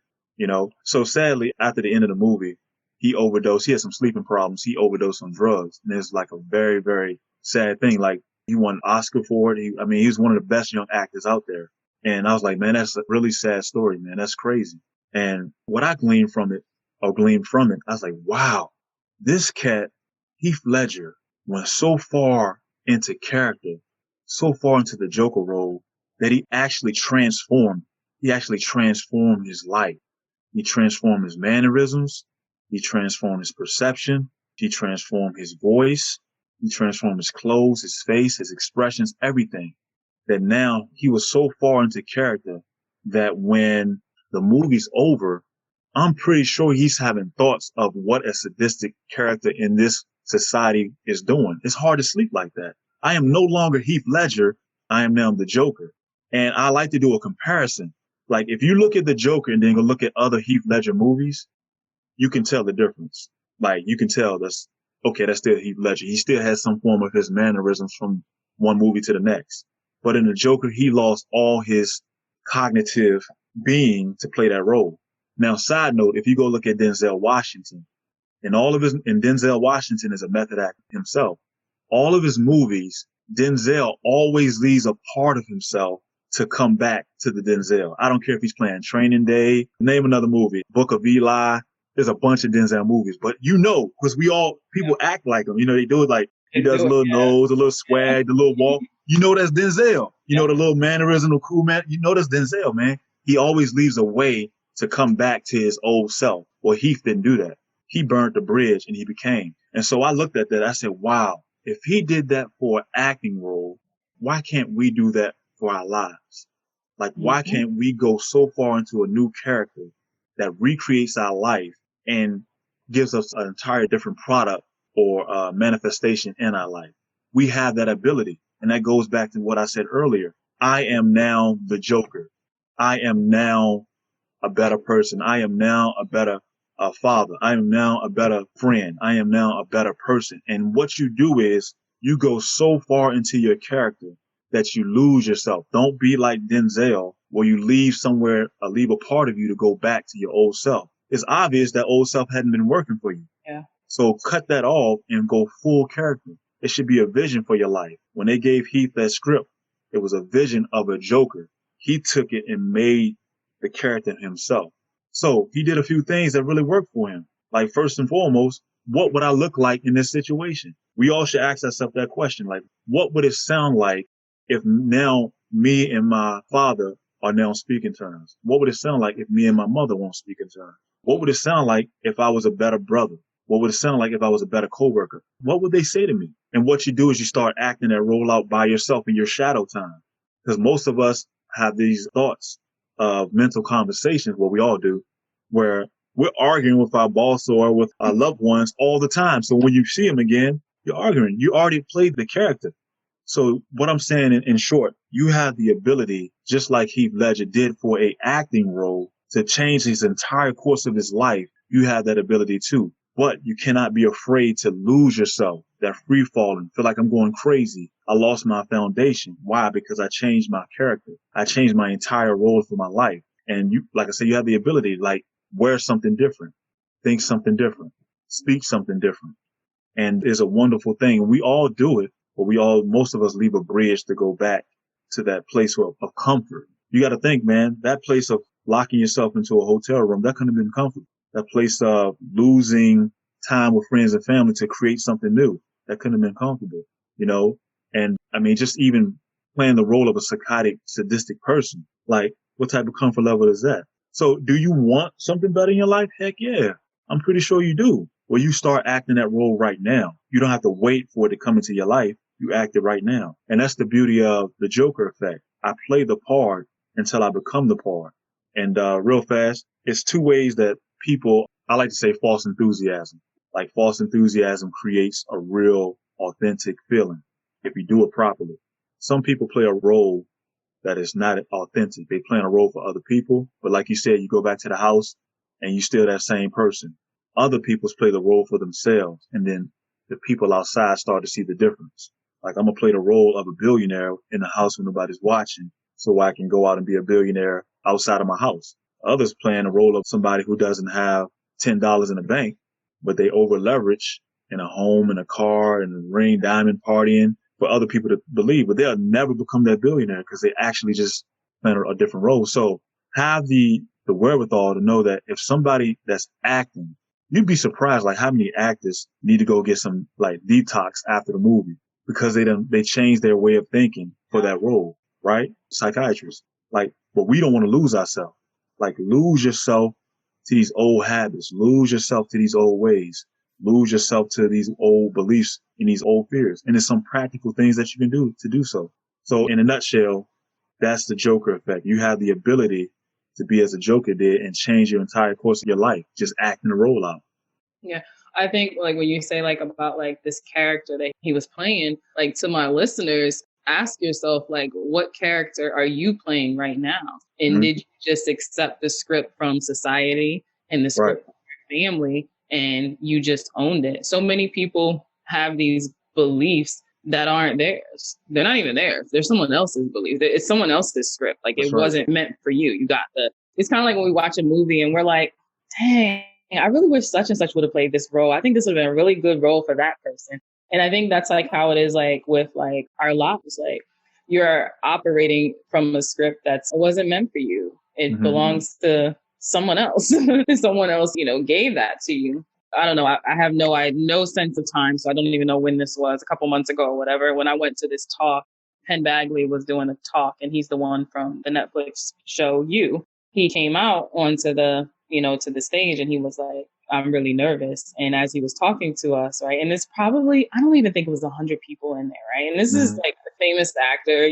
So sadly, after the end of the movie, he overdosed. He had some sleeping problems. He overdosed on drugs. And it's like a very, very sad thing. Like he won an Oscar for it. He was one of the best young actors out there. And I was like, man, that's a really sad story, man. That's crazy. And what I gleaned from it, I was like, wow, this cat, Heath Ledger, went so far into character, so far into the Joker role that he actually transformed. He actually transformed his life. He transformed his mannerisms. He transformed his perception. He transformed his voice. He transformed his clothes, his face, his expressions, everything. That now he was so far into character that when the movie's over, I'm pretty sure he's having thoughts of what a sadistic character in this society is doing. It's hard to sleep like that. I am no longer Heath Ledger. I am now the Joker. And I like to do a comparison. Like if you look at the Joker and then go look at other Heath Ledger movies, you can tell the difference. Like you can tell that's okay, that's still Heath Ledger. He still has some form of his mannerisms from one movie to the next. But in the Joker, he lost all his cognitive being to play that role. Now, side note, if you go look at Denzel Washington, and Denzel Washington is a method actor himself. All of his movies, Denzel always leaves a part of himself to come back to the Denzel. I don't care if he's playing Training Day, name another movie, Book of Eli. There's a bunch of Denzel movies, but because people act like him. They do it like he does a little nose, a little swag, the little walk. That's Denzel. The little mannerism, the cool man. That's Denzel, man. He always leaves a way to come back to his old self. Well, Heath didn't do that. He burned the bridge and he became. And so I looked at that. I said, wow, if he did that for an acting role, why can't we do that for our lives? Like, why can't we go so far into a new character that recreates our life and gives us an entire different product or manifestation in our life? We have that ability. And that goes back to what I said earlier. I am now the Joker. I am now a better person. I am now a better father. I am now a better friend. I am now a better person. And what you do is you go so far into your character that you lose yourself. Don't be like Denzel, where you leave a part of you to go back to your old self. It's obvious that old self hadn't been working for you. Yeah. So cut that off and go full character. It should be a vision for your life. When they gave Heath that script, it was a vision of a Joker. He took it and made the character himself. So he did a few things that really worked for him. Like first and foremost, what would I look like in this situation? We all should ask ourselves that question. Like, what would it sound like if now me and my father are now speaking terms? What would it sound like if me and my mother won't speak in terms? What would it sound like if I was a better brother? What would it sound like if I was a better coworker? What would they say to me? And what you do is you start acting that role out by yourself in your shadow time. Because most of us have these thoughts of mental conversations, what we all do, where we're arguing with our boss or with our loved ones all the time. So when you see them again, you're arguing. You already played the character. So what I'm saying in short, you have the ability, just like Heath Ledger did for a acting role, to change his entire course of his life. You have that ability too. But you cannot be afraid to lose yourself, that free falling, feel like I'm going crazy. I lost my foundation. Why? Because I changed my character. I changed my entire role for my life. And you, like I said, you have the ability, like, wear something different, think something different, speak something different. And it's a wonderful thing. We all do it, but most of us leave a bridge to go back to that place of comfort. You got to think, man, that place of locking yourself into a hotel room, that couldn't have been comfortable. That place of losing time with friends and family to create something new, that couldn't have been comfortable, And I mean, just even playing the role of a psychotic, sadistic person, like what type of comfort level is that? So do you want something better in your life? Heck yeah. I'm pretty sure you do. Well, you start acting that role right now. You don't have to wait for it to come into your life. You act it right now. And that's the beauty of the Joker effect. I play the part until I become the part. And real fast, it's two ways that I like to say false enthusiasm. Like false enthusiasm creates a real authentic feeling if you do it properly. Some people play a role that is not authentic. They play a role for other people. But like you said, you go back to the house and you still that same person. Other people play the role for themselves. And then the people outside start to see the difference. Like I'm going to play the role of a billionaire in the house when nobody's watching so I can go out and be a billionaire outside of my house. Others playing the role of somebody who doesn't have $10 in the bank, but they over leverage in a home, in a car, in a ring, diamond partying for other people to believe, but they'll never become that billionaire because they actually just play a different role. So have the wherewithal to know that if somebody that's acting, you'd be surprised like how many actors need to go get some like detox after the movie because they changed their way of thinking for that role, right? Psychiatrists. Like, but we don't want to lose ourselves. Like lose yourself to these old habits, lose yourself to these old ways, lose yourself to these old beliefs and these old fears. And there's some practical things that you can do to do so. So in a nutshell, that's the Joker effect. You have the ability to be as a Joker did and change your entire course of your life, just acting the role out. Yeah. I think like when you say like about like this character that he was playing, like to my listeners, ask yourself like what character are you playing right now? And Mhm. did you just accept the script from society and the Right. script from your family and you just owned it? So many people have these beliefs that aren't theirs. They're not even theirs. They're someone else's belief. It's someone else's script. Like That's it right. wasn't meant for you. You got it's kind of like when we watch a movie and we're like, dang, I really wish such and such would have played this role. I think this would have been a really good role for that person. And I think that's like how it is like with like our lives. Like you're operating from a script that wasn't meant for you. It belongs to someone else. Someone else, gave that to you. I don't know. I have no sense of time. So I don't even know when this was, a couple months ago or whatever. When I went to this talk, Penn Bagley was doing a talk and he's the one from the Netflix show You. He came out onto the to the stage and he was like, I'm really nervous. And as he was talking to us, right, and it's probably, I don't even think it was 100 people in there, right? And this is like the famous actor,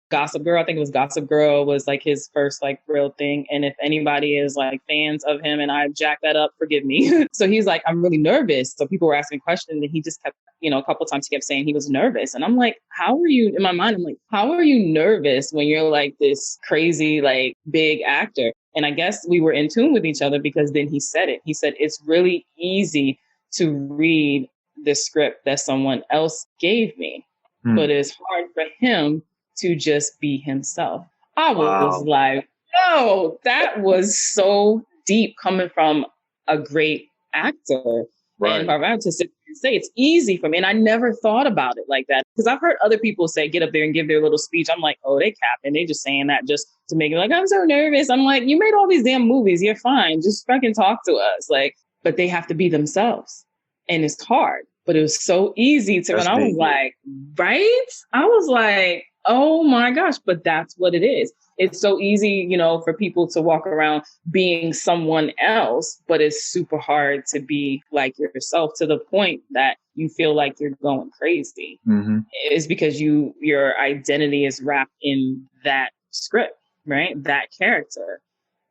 Gossip Girl. I think it was Gossip Girl was like his first like real thing. And if anybody is like fans of him and I jacked that up, forgive me. So he's like, I'm really nervous. So people were asking questions and he just kept, a couple of times he kept saying he was nervous. And I'm like, how are you, in my mind, I'm like, how are you nervous when you're like this crazy, like big actor? And I guess we were in tune with each other because then he said it. He said, it's really easy to read the script that someone else gave me, but it's hard for him to just be himself. I was like, no, that was so deep coming from a great actor. Right. And if I have to sit and say it's easy for me. And I never thought about it like that because I've heard other people say, get up there and give their little speech. I'm like, oh, they capping. They just saying that just to make it like, I'm so nervous. I'm like, you made all these damn movies. You're fine. Just fucking talk to us. Like, but they have to be themselves. And it's hard, but it was so easy to, That's when I was like, right? I was like, oh my gosh, but that's what it is. It's so easy, for people to walk around being someone else, but it's super hard to be like yourself to the point that you feel like you're going crazy. It's because your identity is wrapped in that script, right? That character.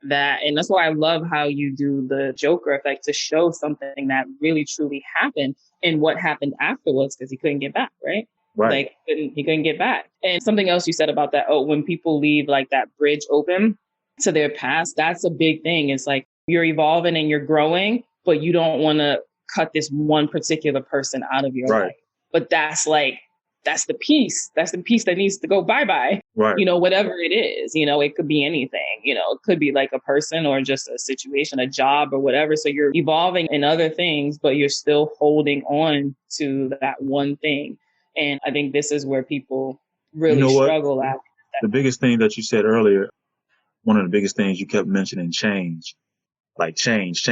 And that's why I love how you do the Joker effect to show something that really truly happened and what happened afterwards because he couldn't get back, right? Right. Like he couldn't get back. And something else you said about that, when people leave like that bridge open to their past, that's a big thing. It's like you're evolving and you're growing, but you don't want to cut this one particular person out of your life. But that's the piece. That's the piece that needs to go bye-bye. Right. Whatever it is, it could be anything, it could be like a person or just a situation, a job or whatever. So you're evolving in other things, but you're still holding on to that one thing. And I think this is where people really struggle at. The biggest thing that you said earlier, one of the biggest things you kept mentioning, change. Like change.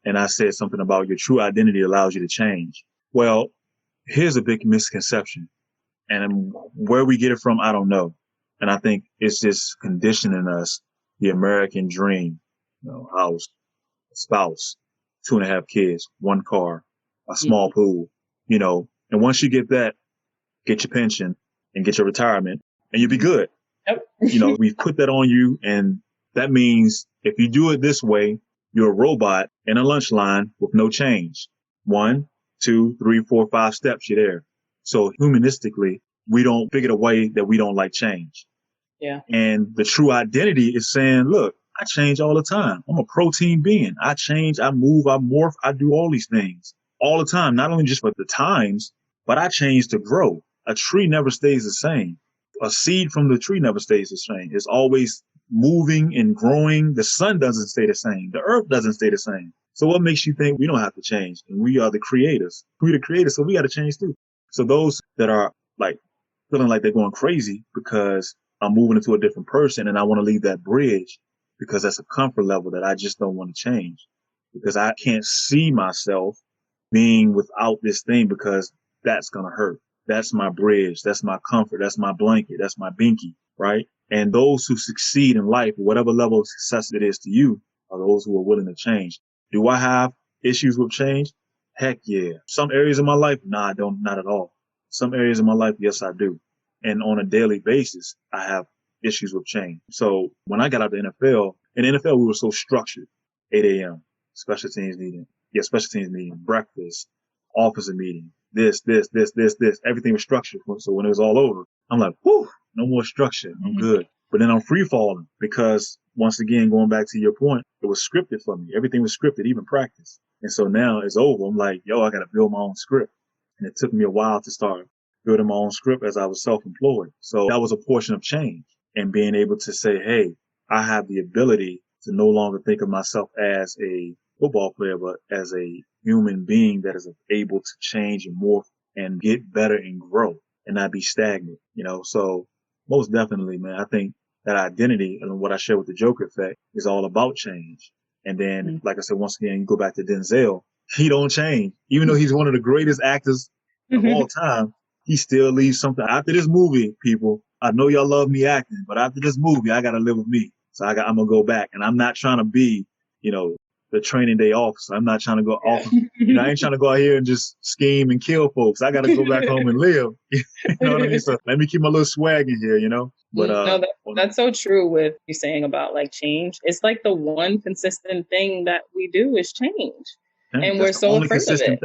And I said something about your true identity allows you to change. Well, here's a big misconception. And where we get it from, I don't know. And I think it's just conditioning us, the American dream, house, spouse, 2.5 kids, 1 car, a small pool, and once you get that, get your pension and get your retirement and you'll be good. Yep. We've put that on you. And that means if you do it this way, you're a robot in a lunch line with no change. 1, 2, 3, 4, 5 steps, you're there. So humanistically, we don't figure a way that we don't like change. Yeah. And the true identity is saying, look, I change all the time. I'm a protein being. I change, I move, I morph, I do all these things all the time, not only just for the times, but I change to grow. A tree never stays the same. A seed from the tree never stays the same. It's always moving and growing. The sun doesn't stay the same. The earth doesn't stay the same. So what makes you think we don't have to change? And we are the creators. We're the creators, so we got to change too. So those that are like feeling like they're going crazy because I'm moving into a different person and I want to leave that bridge because that's a comfort level that I just don't want to change because I can't see myself being without this thing because that's going to hurt. That's my bridge. That's my comfort. That's my blanket. That's my binky, right? And those who succeed in life, whatever level of success it is to you, are those who are willing to change. Do I have issues with change? Heck yeah. Some areas of my life, nah, I don't, not at all. Some areas of my life, yes, I do. And on a daily basis, I have issues with change. So when I got out of the NFL, In the NFL, we were so structured. 8 a.m., special teams meeting. Yeah, special teams meeting, breakfast, officer meeting, this. Everything was structured. So when it was all over, I'm like, whew, no more structure. I'm good. But then I'm free falling because once again, going back to your point, it was scripted for me. Everything was scripted, even practice. And so now it's over. I'm like, yo, I got to build my own script. And it took me a while to start building my own script as I was self-employed. So that was a portion of change and being able to say, hey, I have the ability to no longer think of myself as a football player, but as a human being that is able to change and morph and get better and grow and not be stagnant, you know? So most definitely, man, I think that identity and what I share with the Joker effect is all about change. And then, like I said, once again, you go back to Denzel, he don't change. Even though he's one of the greatest actors of all time, he still leaves something. After this movie, people, I know y'all love me acting, but after this movie, I got to live with me. So I'm going to go back. And I'm not trying to be, you know, the training day officer. I'm not trying to go off. You know, I ain't trying to go out here and just scheme and kill folks. I got to go back home and live. You know what I mean? So let me keep my little swag in here, you know? But no, that's so true with you saying about like change. It's like the one consistent thing that we do is change. And we're so afraid of it.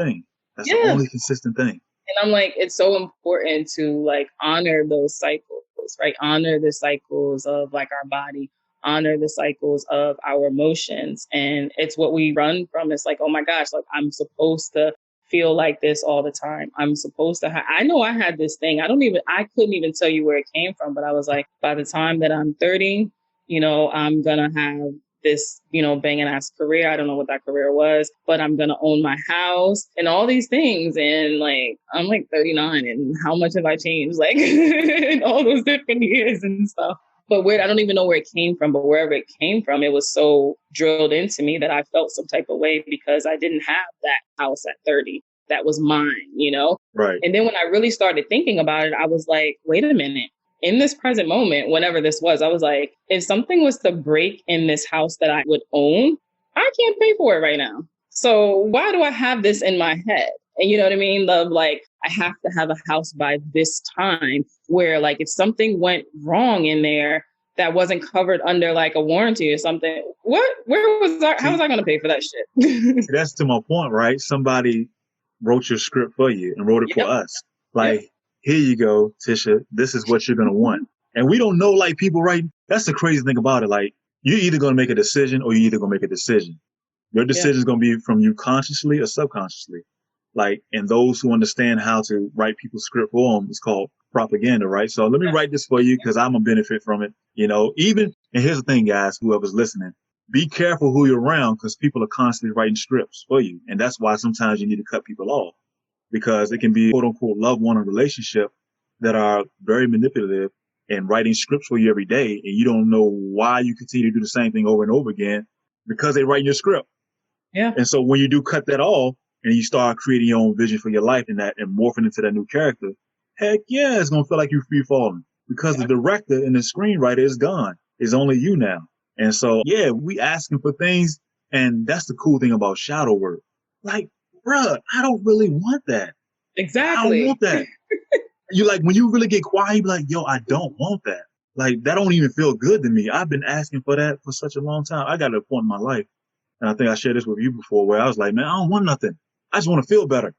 That's the only consistent thing. And I'm like, it's so important to like honor those cycles, right? Honor the cycles of like our body, honor the cycles of our emotions. And it's what we run from. It's like, oh my gosh, like I'm supposed to feel like this all the time. I'm supposed to I know I had this thing. I couldn't even tell you where it came from, but I was like, by the time that I'm 30, you know, I'm going to have this, you know, banging ass career. I don't know what that career was, but I'm going to own my house and all these things. And like, I'm like 39 and how much have I changed? Like in all those different years and stuff. But I don't even know where it came from, but wherever it came from, it was so drilled into me that I felt some type of way because I didn't have that house at 30. That was mine, you know? Right. And then when I really started thinking about it, I was like, wait a minute. In this present moment, whenever this was, I was like, if something was to break in this house that I would own, I can't pay for it right now. So why do I have this in my head? And you know what I mean? Of like, I have to have a house by this time where like, if something went wrong in there that wasn't covered under like a warranty or something, how was I going to pay for that shit? That's to my point, right? Somebody wrote your script for you and wrote it for us. Like, here you go, Tisha, this is what you're going to want. And we don't know, like, people, right? That's the crazy thing about it. Like, you're either going to make a decision or you're either going to make a decision. Your decision is going to be from you consciously or subconsciously. Like, and those who understand how to write people's script for them, it's called propaganda, right? So let me write this for you because I'm going to benefit from it. You know, and here's the thing, guys, whoever's listening, be careful who you're around because people are constantly writing scripts for you. And that's why sometimes you need to cut people off. Because it can be quote unquote loved one or relationship that are very manipulative and writing scripts for you every day. And you don't know why you continue to do the same thing over and over again because they write your script. Yeah. And so when you do cut that off and you start creating your own vision for your life and morphing into that new character, heck yeah, it's going to feel like you're free falling because the director and the screenwriter is gone. It's only you now. And so, yeah, we asking for things. And that's the cool thing about shadow work. Like, bruh, I don't really want that. Exactly. I don't want that. You like, when you really get quiet, you be like, yo, I don't want that. Like, that don't even feel good to me. I've been asking for that for such a long time. I got to a point in my life, and I think I shared this with you before, where I was like, man, I don't want nothing. I just want to feel better.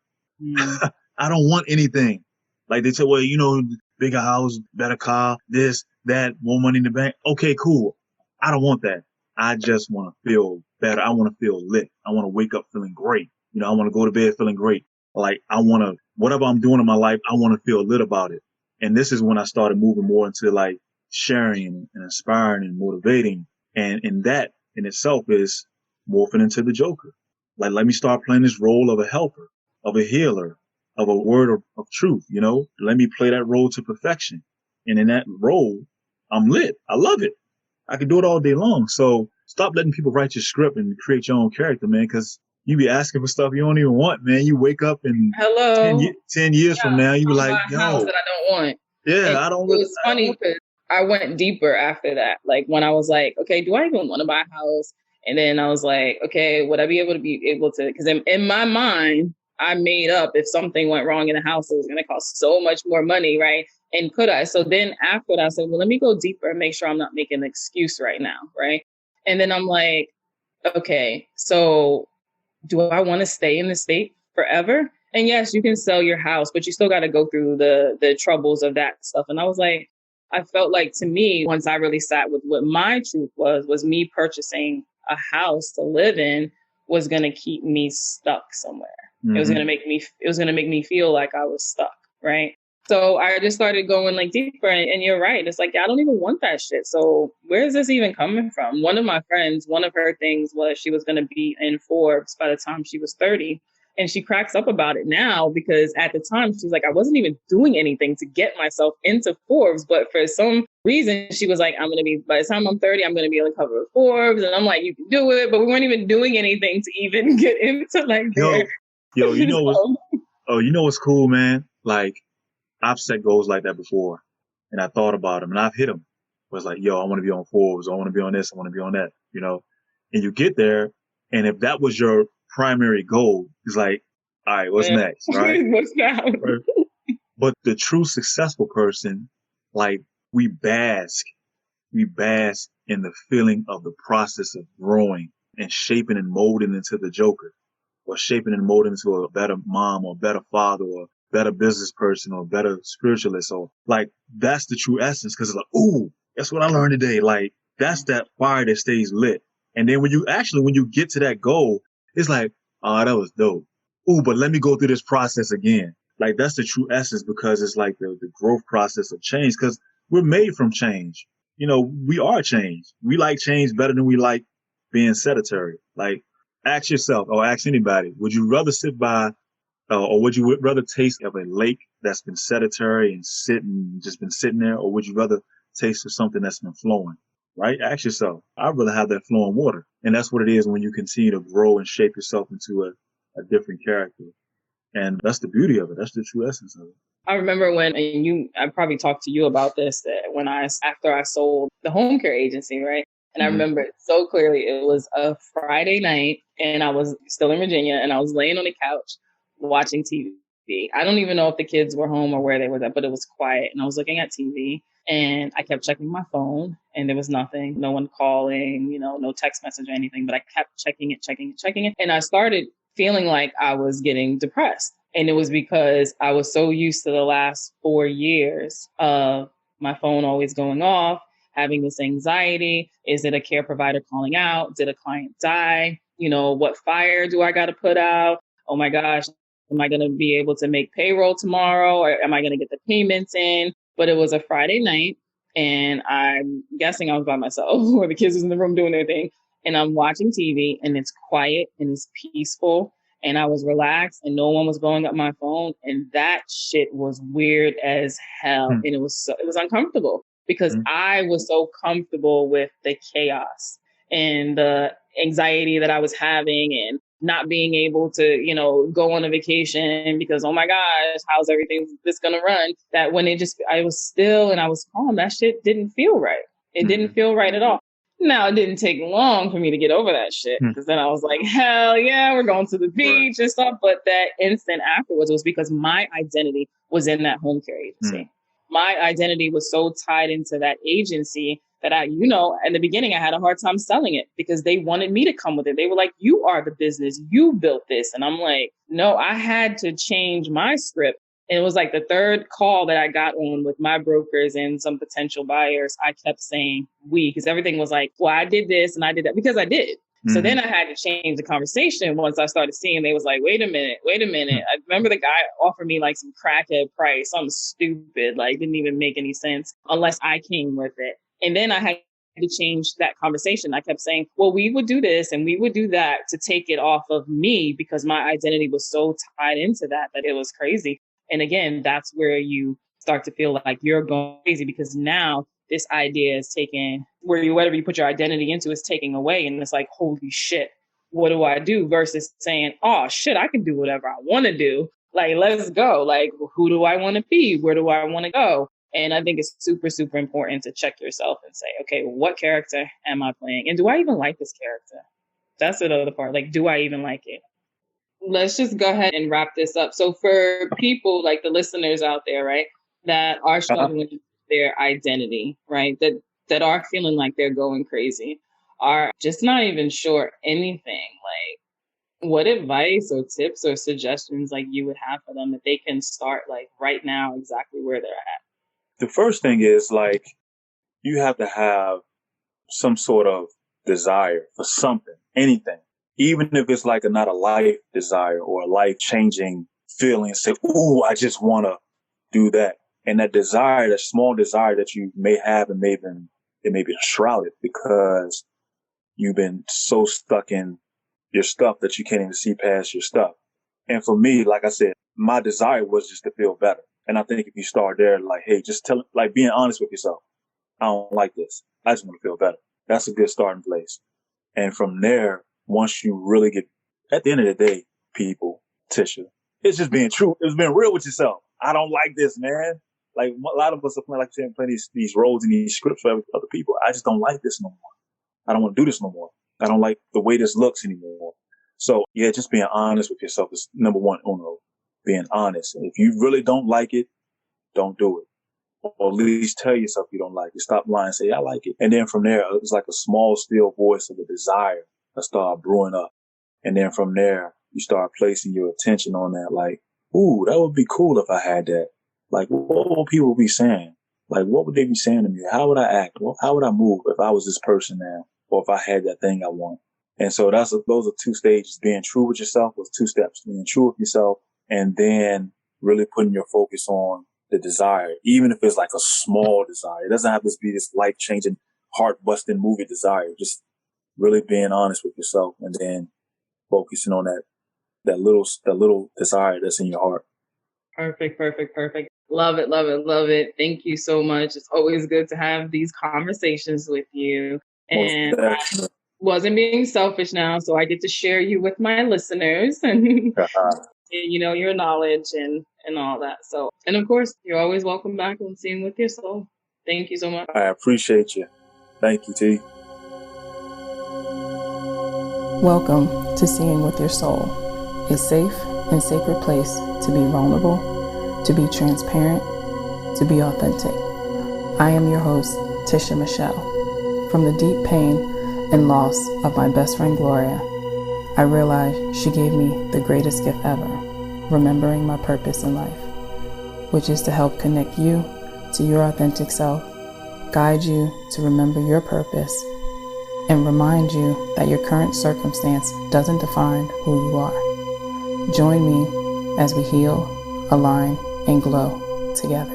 I don't want anything. Like they said, well, you know, bigger house, better car, this, that, more money in the bank. Okay, cool. I don't want that. I just want to feel better. I want to feel lit. I want to wake up feeling great. You know, I want to go to bed feeling great. Like I want to, whatever I'm doing in my life, I want to feel lit about it. And this is when I started moving more into like sharing and inspiring and motivating. And that in itself is morphing into the Joker. Like, let me start playing this role of a helper, of a healer, of a word of truth, you know, let me play that role to perfection. And in that role, I'm lit. I love it. I can do it all day long. So stop letting people write your script and create your own character, man, because you be asking for stuff you don't even want, man. You wake up and 10 years from now, you be like, yo. House that I don't want. Yeah, and I don't. It was funny because I went deeper after that. Like when I was like, okay, do I even want to buy a house? And then I was like, okay, would I be able to, because in my mind, I made up if something went wrong in the house, it was going to cost so much more money, right? And could I? So then after that, I said, well, let me go deeper and make sure I'm not making an excuse right now, right? And then I'm like, okay, so do I want to stay in the state forever? And yes, you can sell your house, but you still got to go through the troubles of that stuff. And I was like, I felt like, to me, once I really sat with what my truth was me purchasing a house to live in was going to keep me stuck somewhere. It was going to make me feel like I was stuck. Right. So I just started going like deeper, and you're right. It's like, I don't even want that shit. So where is this even coming from? One of my friends, one of her things was she was going to be in Forbes by the time she was 30. And she cracks up about it now, because at the time she's like, I wasn't even doing anything to get myself into Forbes. But for some reason, she was like, by the time I'm 30, I'm going to be on the cover of Forbes. And I'm like, you can do it. But we weren't even doing anything to even get into like there. Yo, you know what's cool, man? Like, I've set goals like that before, and I thought about them, and I've hit them. It was like, yo, I want to be on Forbes. I want to be on this. I want to be on that, and you get there. And if that was your primary goal, it's like, all right, what's next? Right. What's now? But the true successful person, like, we bask in the feeling of the process of growing and shaping and molding into the Joker, or shaping and molding into a better mom or a better father or better business person or better spiritualist. Or like, that's the true essence. Cause it's like, ooh, that's what I learned today. Like, that's that fire that stays lit. And then when you get to that goal, it's like, oh, that was dope. Ooh, but let me go through this process again. Like, that's the true essence, because it's like the growth process of change, because we're made from change. We are change. We like change better than we like being sedentary. Like, ask yourself, or ask anybody, would you rather sit by, or would you rather taste of a lake that's been sedentary and just been sitting there, or would you rather taste of something that's been flowing? Right? Ask yourself. I'd rather have that flowing water. And that's what it is when you continue to grow and shape yourself into a different character. And that's the beauty of it. That's the true essence of it. I remember I probably talked to you about this, that after I sold the home care agency, right? And I remember it so clearly. It was a Friday night, and I was still in Virginia, and I was laying on the couch watching TV. I don't even know if the kids were home or where they were at, but it was quiet. And I was looking at TV, and I kept checking my phone, and there was nothing, no one calling, no text message or anything, but I kept checking it. And I started feeling like I was getting depressed. And it was because I was so used to the last 4 years of my phone always going off, having this anxiety. Is it a care provider calling out? Did a client die? What fire do I got to put out? Oh my gosh, am I going to be able to make payroll tomorrow? Or am I going to get the payments in? But it was a Friday night, and I'm guessing I was by myself, or the kids was in the room doing their thing. And I'm watching TV, and it's quiet and it's peaceful. And I was relaxed, and no one was blowing up my phone. And that shit was weird as hell. And it was uncomfortable, because I was so comfortable with the chaos and the anxiety that I was having, and not being able to, go on a vacation because, oh my gosh, how's everything this going to run? That when I was still and I was calm, that shit didn't feel right. It didn't feel right at all. Now, it didn't take long for me to get over that shit, because then I was like, hell yeah, we're going to the beach and stuff. But that instant afterwards was because my identity was in that home care agency. My identity was so tied into that agency that in the beginning, I had a hard time selling it, because they wanted me to come with it. They were like, you are the business, you built this. And I'm like, no, I had to change my script. And it was like the third call that I got on with my brokers and some potential buyers. I kept saying we, because everything was like, well, I did this and I did that, because I did. So then I had to change the conversation once I started seeing. They was like, wait a minute. I remember the guy offered me like some crackhead price, something stupid, like didn't even make any sense unless I came with it. And then I had to change that conversation. I kept saying, well, we would do this and we would do that to take it off of me, because my identity was so tied into that it was crazy. And again, that's where you start to feel like you're going crazy, because now this idea is taken, whatever you put your identity into is taking away. And it's like, holy shit, what do I do? Versus saying, oh shit, I can do whatever I want to do. Like, let's go. Like, who do I want to be? Where do I want to go? And I think it's super, super important to check yourself and say, okay, what character am I playing? And do I even like this character? That's the other part. Like, do I even like it? Let's just go ahead and wrap this up. So for people like the listeners out there, right, that are struggling with their identity, right, that are feeling like they're going crazy, are just not even sure anything, like what advice or tips or suggestions like you would have for them that they can start like right now exactly where they're at? The first thing is like you have to have some sort of desire for something, anything, even if it's like not a life desire or a life changing feeling. Say, "Ooh, I just want to do that," and that desire, that small desire that you may have, and it may be shrouded because you've been so stuck in your stuff that you can't even see past your stuff. And for me, like I said, my desire was just to feel better. And I think if you start there, like, hey, just like being honest with yourself. I don't like this. I just want to feel better. That's a good starting place. And from there, once you really get, at the end of the day, people, Tisha, it's just being true. It's being real with yourself. I don't like this, man. Like a lot of us are playing, like you're saying, playing these roles and these scripts for other people. I just don't like this no more. I don't want to do this no more. I don't like the way this looks anymore. So yeah, just being honest with yourself is number one, uno, being honest. And if you really don't like it, don't do it. Or at least tell yourself you don't like it. Stop lying, say, I like it. And then from there, it's like a small, still voice of a desire that start brewing up. And then from there, you start placing your attention on that. Like, ooh, that would be cool if I had that. Like, what would people be saying? Like, what would they be saying to me? How would I act? How would I move if I was this person now? Or if I had that thing I want? And so those are two stages. Being true with yourself was 2 steps. Being true with yourself and then really putting your focus on the desire, even if it's like a small desire. It doesn't have to be this life-changing, heart-busting movie desire. Just really being honest with yourself and then focusing on that little desire that's in your heart. Perfect. Love it, love it, love it. Thank you so much. It's always good to have these conversations with you. And I wasn't being selfish now, so I get to share you with my listeners and your knowledge and all that. So, and of course, you're always welcome back on Seeing with Your Soul. Thank you so much. I appreciate you. Thank you, T. Welcome to Seeing with Your Soul, a safe and sacred place to be vulnerable, to be transparent, to be authentic. I am your host, Tisha Michelle. From the deep pain and loss of my best friend Gloria, I realized she gave me the greatest gift ever, remembering my purpose in life, which is to help connect you to your authentic self, guide you to remember your purpose, and remind you that your current circumstance doesn't define who you are. Join me as we heal, align, and glow together.